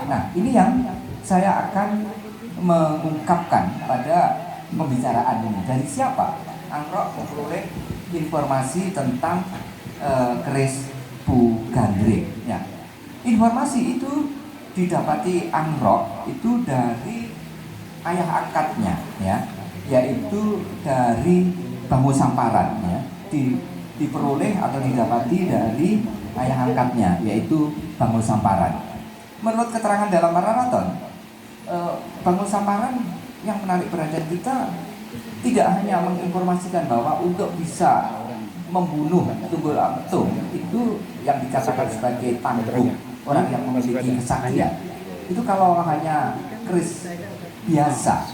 Nah, ini yang saya akan mengungkapkan pada pembicaraan ini. Dari siapa Anggrok memperoleh informasi tentang keris Bu Gandring? Ya. Informasi itu didapati Anggrok itu dari ayah angkatnya, ya, yaitu dari Bangu Samparan, ya. Diperoleh atau didapati dari ayah angkatnya, yaitu Bangu Samparan. Menurut keterangan dalam Pararaton, Bangu Samparan yang menarik perhatian kita tidak hanya menginformasikan bahwa untuk bisa membunuh Tunggul Ametung itu yang dikatakan sebagai tangguh, orang yang memiliki kesaktian, itu kalau hanya keris biasa,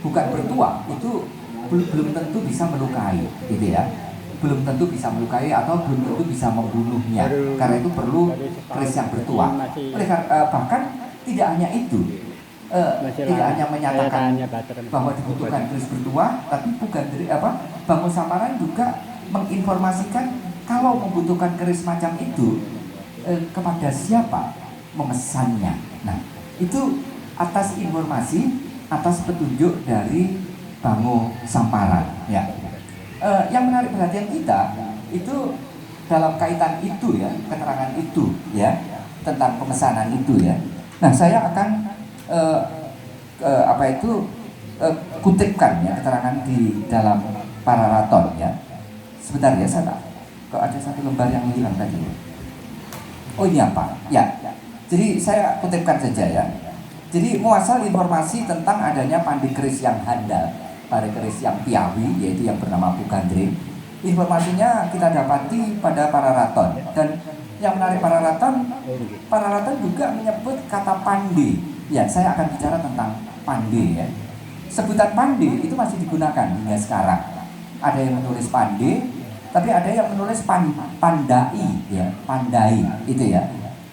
bukan bertuah, itu belum tentu bisa melukai, gitu ya. Belum tentu bisa melukai atau belum tentu bisa membunuhnya, karena itu perlu keris yang bertuah. Bahkan tidak hanya itu, tidak hanya menyatakan bahwa dibutuhkan keris bertuah, tapi bukan dari Bangu Samparan juga menginformasikan kalau membutuhkan keris macam itu kepada siapa memesannya. Nah, itu atas informasi, atas petunjuk dari Bangu Samparan, ya. Yang menarik perhatian kita itu dalam kaitan itu, ya, keterangan itu, ya, tentang pemesanan itu, ya. Nah, saya akan kutipkan, ya, keterangan di dalam Pararaton, ya. Sebentar ya, saya kok ada satu lembar yang hilang tadi. Oh, ini apa? Ya. Jadi saya kutipkan saja, ya. Jadi muasal informasi tentang adanya pandi keris yang handal, pandi keris yang piawi, yaitu yang bernama Bu Gandring. Informasinya kita dapati pada Pararaton, dan yang menarik Pararaton juga menyebut kata pandi. Ya, saya akan bicara tentang pandi, ya. Sebutan pandi itu masih digunakan hingga sekarang. Ada yang menulis pandi, tapi ada yang menulis pandai, ya, pandai, itu ya.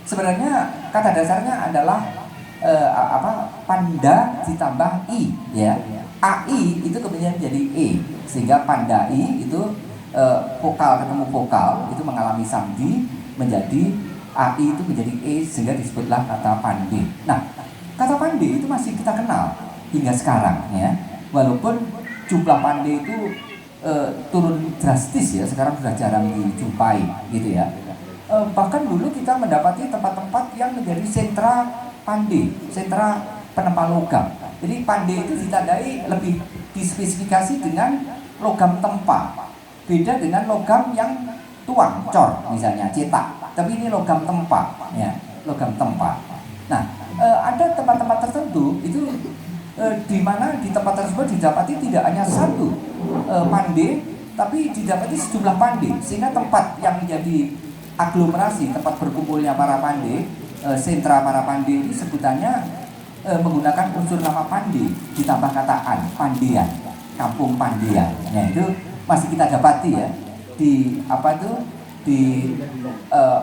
Sebenarnya kata dasarnya adalah panda ditambah i, ya. AI itu kemudian jadi e, sehingga pandai itu vokal ketemu vokal itu mengalami sandi menjadi AI itu menjadi e, sehingga disebutlah kata pandi. Nah, kata pandi itu masih kita kenal hingga sekarang, ya. Walaupun jumlah pandi itu turun drastis, ya, sekarang sudah jarang dijumpai, gitu ya. Bahkan dulu kita mendapati tempat-tempat yang menjadi sentra pandi, sentra penempa logam. Jadi pandi itu ditandai lebih dispesifikasi dengan logam tempa, beda dengan logam yang tuang, cor, misalnya cetak. Tapi ini logam tempa, ya, logam tempa. Nah, ada tempat-tempat tertentu itu di mana di tempat tersebut didapati tidak hanya satu pandi, tapi didapati sejumlah pandi, sehingga tempat yang menjadi aglomerasi, tempat berkumpulnya para pandi, sentra para pandi ini sebutannya menggunakan unsur nama pandi ditambah kata an, pandian, kampung pandian. Nah, itu masih kita dapati, ya, di di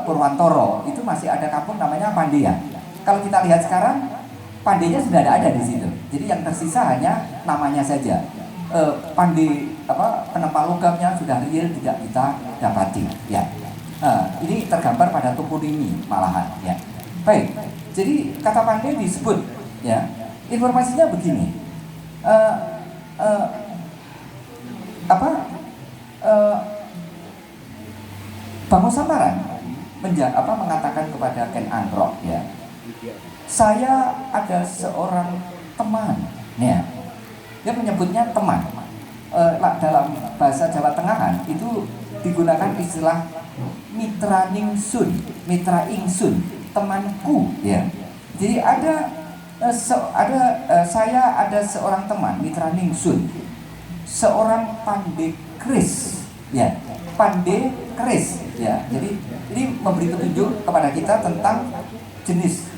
Purwantoro itu masih ada kampung namanya Pandian. Kalau kita lihat sekarang, Pandinya sudah ada di situ. Jadi yang tersisa hanya namanya saja. Pandi penempa logamnya sudah real tidak kita dapati, ya. Ini tergambar pada toponimi malahan, ya. Baik, jadi kata pandi disebut, ya. Informasinya begini. Bangu Samparan mengatakan kepada Ken Anggrok, ya, saya ada seorang teman, ya. Dia menyebutnya teman. Dalam bahasa Jawa Tengahan itu digunakan istilah mitra ningsun, mitra ingsun, temanku, ya. Jadi saya ada seorang teman, mitra ningsun, seorang pandai keris, ya, pandai keris, ya. Jadi ini memberi petunjuk kepada kita tentang jenis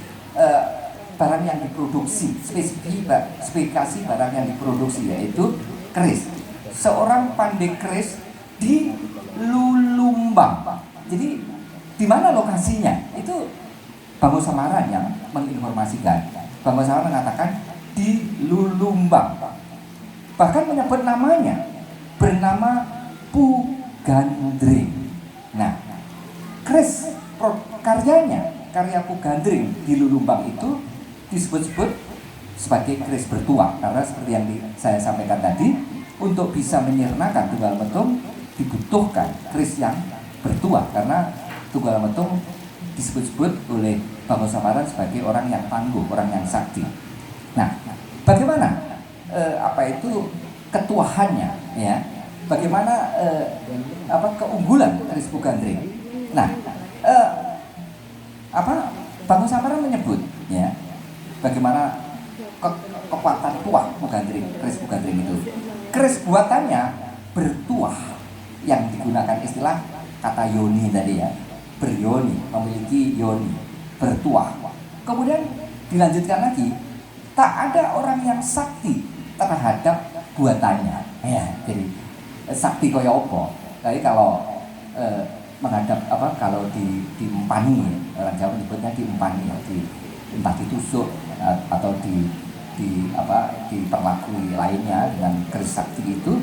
barang yang diproduksi, spesifikasi barang yang diproduksi, yaitu keris. Seorang pandai keris di Lulumbang. Jadi di mana lokasinya? Itu Bangu Samparan yang menginformasikan. Bangu Samparan mengatakan di Lulumbang. Bahkan menyebut namanya, bernama Bu Gandring. Nah, keris karyanya karya Pugandring di Lulumbang itu disebut-sebut sebagai keris bertuah, karena seperti yang saya sampaikan tadi, untuk bisa menyirnakan Tunggal Metung dibutuhkan keris yang bertuah, karena Tunggal Metung disebut-sebut oleh Bangosamaran sebagai orang yang tangguh, orang yang sakti. Nah, bagaimana ketuahannya, ya? Bagaimana keunggulan keris Pugandring? Nah, Bangosamaran menyebut, ya, bagaimana kekuatan tuah Pugandring, keris Pugandring itu. Keris buatannya bertuah, yang digunakan istilah kata yoni tadi, ya, beryoni, memiliki yoni, bertuah. Kemudian dilanjutkan lagi, tak ada orang yang sakti terhadap buatannya, ya. Jadi sakti kaya apa? Jadi kalau menghadap kalau diempani, orang Jawa menyebutnya diempani, ya, entah ditusuk atau diperlakui lainnya dengan keris sakti itu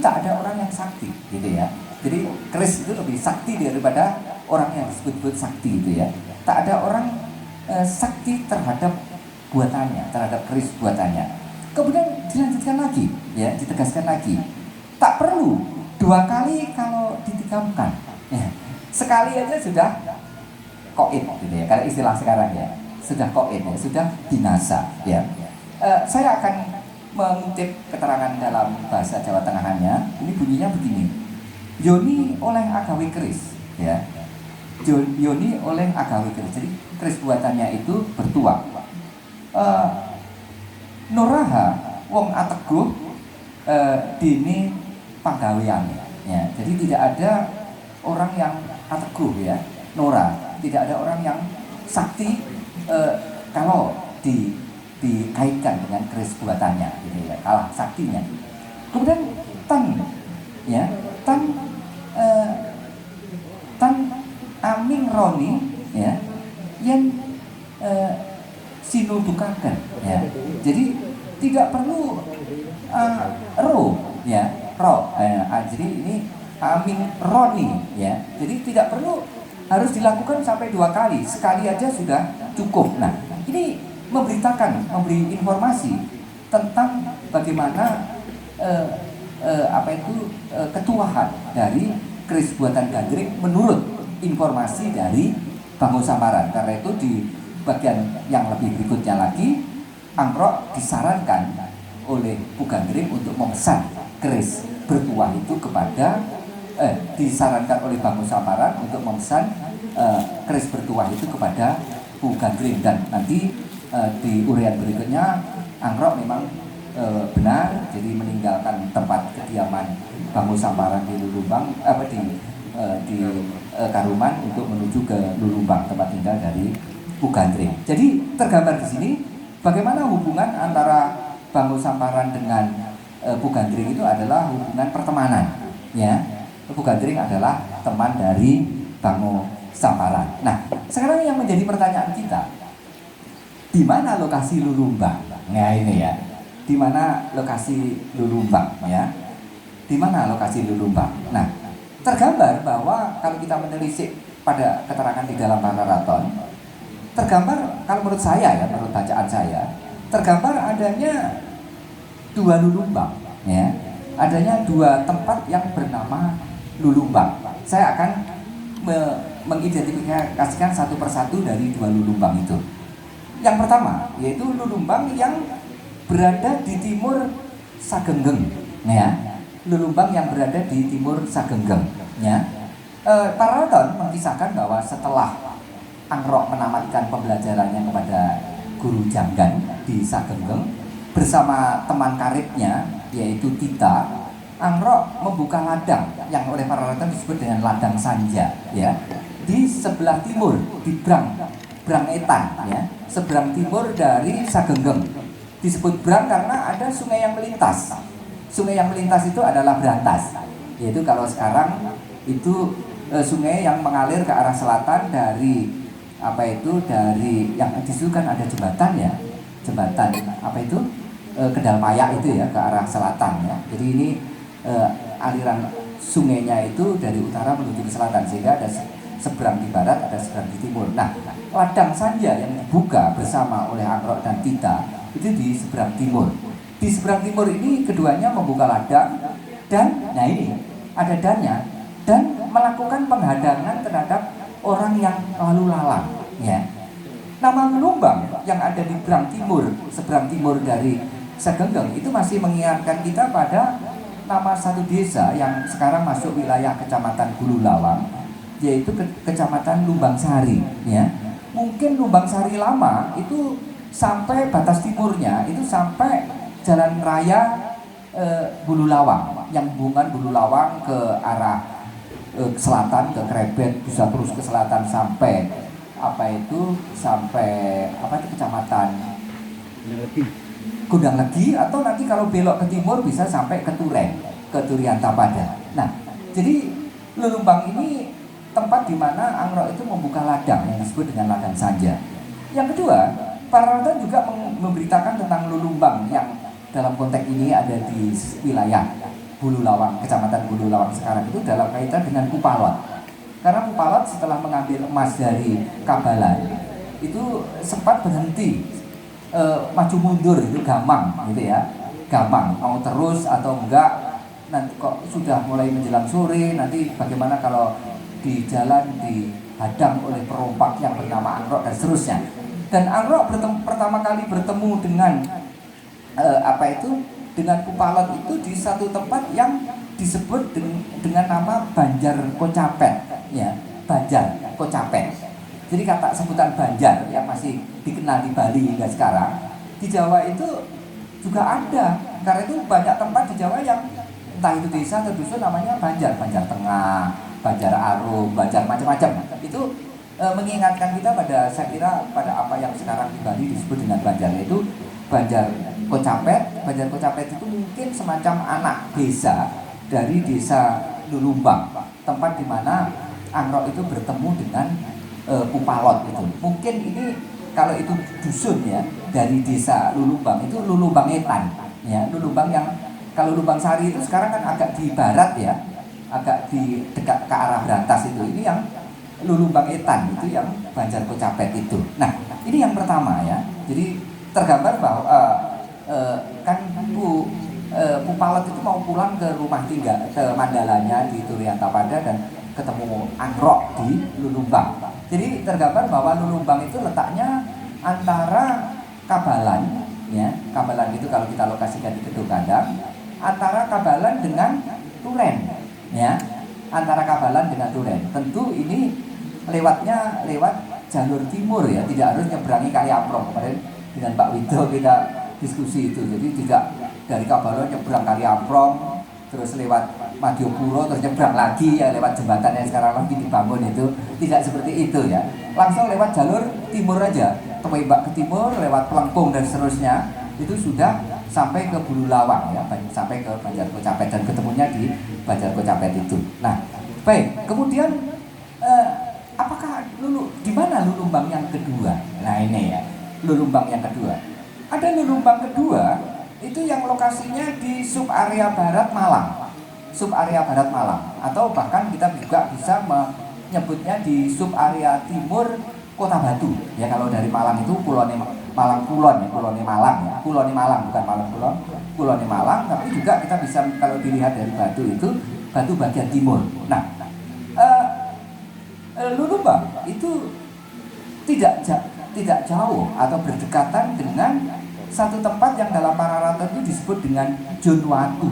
tak ada orang yang sakti, gitu ya. Jadi keris itu lebih sakti daripada orang yang disebut sakti, itu ya. Tak ada orang sakti terhadap buatannya, terhadap keris buatannya. Kemudian dilanjutkan lagi, ya, ditegaskan lagi, tak perlu 2 kali kalau ditikamkan, ya. Sekali aja sudah koit, gitu ya. Kalau istilah sekarang, ya, sudah koit, ya, sudah binasa, ya. Saya akan mengutip keterangan dalam bahasa Jawa Tengahannya. Ini bunyinya begini: yoni oleh agawe keris, ya. Yoni oleh agawe keris. Jadi keris buatannya itu bertuah. Nuraha wong ateguh dini panggaweane, ya. Jadi tidak ada orang yang ateguh, ya. Nora, tidak ada orang yang sakti kalau dikaitkan dengan keris buatannya, gitu ya, kalah saktinya. Kemudian tan, ya, tan aming roni, ya, yang sinudukaken, ya. Jadi tidak perlu ya, jadi ini aming roni, ya. Jadi tidak perlu harus dilakukan sampai 2 kali, sekali aja sudah cukup. Nah, ini memberi informasi tentang bagaimana ketuahan dari keris buatan Gandring menurut informasi dari Bangosamaran. Karena itu di bagian yang lebih berikutnya lagi, Anggrok disarankan oleh Pugandring untuk memesan keris bertuah itu kepada disarankan oleh Bangosamaran untuk memesan keris bertuah itu kepada Pugandring. Dan nanti di uraian berikutnya Anggrok memang benar, jadi meninggalkan tempat kediaman Bangosamaran di Lulumbang, di Karuman untuk menuju ke Lulumbang, tempat tinggal dari Pugandring. Jadi tergambar di sini bagaimana hubungan antara Bangosamaran dengan Pugandring itu adalah hubungan pertemanan, ya. Pugandring adalah teman dari Bangosamaran. Nah, sekarang yang menjadi pertanyaan kita, di mana lokasi Lulumbang? Nah, ini, ya. Di mana lokasi Lulumbang, ya? Di mana lokasi Lulumbang? Nah, tergambar bahwa kalau kita menelisik pada keterangan di dalam Pararaton, tergambar, kalau menurut saya, ya, menurut bacaan saya, tergambar adanya 2 Lulumbang, ya. Adanya 2 tempat yang bernama Lulumbang. Saya akan mengidentifikasikan satu persatu dari 2 Lulumbang itu. Yang pertama yaitu Lulumbang yang berada di timur Sagenggeng, ya. Lulumbang yang berada di timur Sagenggeng, ya. Pararaton mengisahkan bahwa setelah Anggrok menamatkan pembelajarannya kepada Guru Janggan di Sagenggeng bersama teman karibnya yaitu Tita, Anggrok membuka ladang yang oleh Pararaton disebut dengan ladang Sanja, ya, di sebelah timur, di Brangetan, ya, seberang timur dari Sagenggeng. Disebut Brang karena ada sungai yang melintas. Sungai yang melintas itu adalah Brantas, yaitu kalau sekarang itu sungai yang mengalir ke arah selatan dari dari yang di situ kan ada jembatan, ya, jembatan Kendal Mayak itu, ya, ke arah selatan, ya. Jadi ini aliran sungainya itu dari utara menuju ke selatan, sehingga ada seberang di barat, ada seberang di timur. Nah, ladang Sanja yang dibuka bersama oleh Angrok dan Tita itu di seberang timur. Di seberang timur ini keduanya membuka ladang dan nah ini ada dannya dan melakukan penghadangan terhadap orang yang lalu lalang ya. Nama Lulumbang yang ada di seberang timur dari Segenggeng itu masih mengingatkan kita pada nama satu desa yang sekarang masuk wilayah Kecamatan Hulu Lawang, yaitu Kecamatan Lumbang Sari ya. Mungkin Lumbang Sari lama itu sampai batas timurnya itu sampai jalan raya Hulu Lawang yang hubungan Hulu Lawang ke arah selatan ke Krebet, bisa terus ke selatan sampai kecamatan Gundang Legi, atau nanti kalau belok ke timur bisa sampai ke Turen, ke Turian Tapada. Nah, jadi Lulumbang ini tempat di mana Angrok itu membuka ladang yang disebut dengan ladang Sanja. Yang kedua, para relawan juga memberitakan tentang Lulumbang yang dalam konteks ini ada di wilayah Hulu Lawang, Kecamatan Hulu Lawang sekarang itu dalam kaitan dengan Kupalot. Karena Kupalot setelah mengambil emas dari Kabalan itu sempat berhenti, maju mundur itu gamang gitu ya, gamang mau terus atau enggak, nanti kok sudah mulai menjelang sore, nanti bagaimana kalau di jalan dihadang oleh perompak yang bernama Angrok dan seterusnya. Dan Angrok pertama kali bertemu dengan dengan Kupalot itu di satu tempat yang disebut dengan nama Banjar Kocapet ya, Banjar Kocapet. Jadi kata sebutan Banjar yang masih dikenal di Bali hingga sekarang, di Jawa itu juga ada. Karena itu banyak tempat di Jawa yang entah itu desa atau dusun namanya Banjar, Banjar Tengah, Banjar Arum, Banjar macam-macam. Itu mengingatkan kita pada, saya kira pada apa yang sekarang di Bali disebut dengan Banjar, yaitu Banjar Kocapet. Banjar Kocapet itu mungkin semacam anak desa dari desa Lulumbang, tempat di mana Angrok itu bertemu dengan Kupalot itu. Mungkin ini kalau itu dusun ya dari desa Lulumbang itu Lulumbang Etan ya, Lulumbang yang kalau Lumbang Sari itu sekarang kan agak di barat ya, agak di dekat ke arah Brantas itu. Ini yang Lulumbang Etan itu yang Banjar Kocapet itu. Nah, ini yang pertama ya. Jadi tergambar bahwa kan Kupalot itu mau pulang ke rumah tinggal, ke mandalanya di Turian Tapada dan ketemu Angrok di Lulumbang. Jadi tergambar bahwa Lulumbang itu letaknya antara Kabalan ya. Kabalan itu kalau kita lokasikan di Gedung Kandang, antara Kabalan dengan Turen ya. Antara Kabalan dengan Turen. Tentu ini lewat jalur timur ya, tidak harus nyeberangi Kali Amprong. Kemarin dengan Pak Wido kita diskusi itu. Jadi tidak dari Kabalan nyebrang Kali Amprong terus lewat Madiopuro terus nyebrang lagi ya lewat jembatan yang sekarang lagi dibangun itu, tidak seperti itu ya. Langsung lewat jalur timur aja, Tewembak ke timur lewat Pelengkung dan seterusnya itu sudah sampai ke Hulu Lawang ya, sampai ke Banjar Kocapet dan ketemunya di Banjar Kocapet itu. Nah, baik, kemudian apakah di mana Lulumbang yang kedua? Nah ini ya, Lulumbang yang kedua. Ada Lulumbang kedua itu yang lokasinya di subarea barat Malang, subarea barat Malang, atau bahkan kita juga bisa menyebutnya di subarea timur Kota Batu ya. Kalau dari Malang itu Malang Kulon ya, Kulone Malang ya, Kulone Malang bukan Malang Kulon, Kulone Malang. Tapi juga kita bisa kalau dilihat dari Batu itu Batu bagian timur. Nah, Lulumbang itu tidak jauh atau berdekatan dengan satu tempat yang dalam Pararaton itu disebut dengan Junwatu.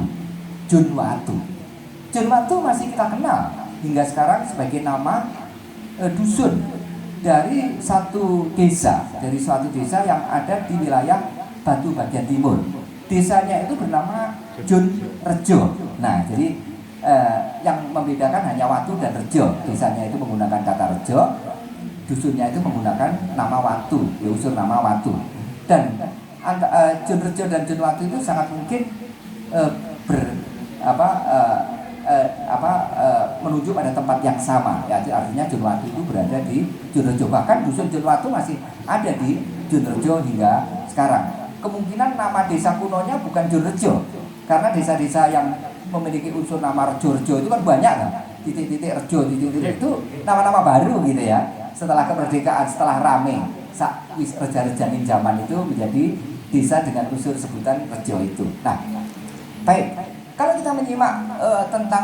Junwatu masih kita kenal hingga sekarang sebagai nama dusun dari suatu desa yang ada di wilayah Batu bagian timur. Desanya itu bernama Junrejo. Nah, jadi yang membedakan hanya Watu dan Rejo. Desanya itu menggunakan kata Rejo, dusunnya itu menggunakan nama Watu, ya unsur nama Watu. Dan Junrejo dan Junwatu itu sangat mungkin menuju pada tempat yang sama ya, artinya Junwatu itu berada di Junrejo. Bahkan dusun Junwatu masih ada di Junrejo hingga sekarang. Kemungkinan nama desa kunonya bukan Junrejo, karena desa-desa yang memiliki unsur nama Rejo itu kan banyak kan, titik-titik Rejo, titik-titik itu nama-nama baru gitu ya. setelah kemerdekaan, setelah rame reja-rejaning zaman itu menjadi desa dengan unsur sebutan rejo itu. Nah, baik, kalau kita menyimak tentang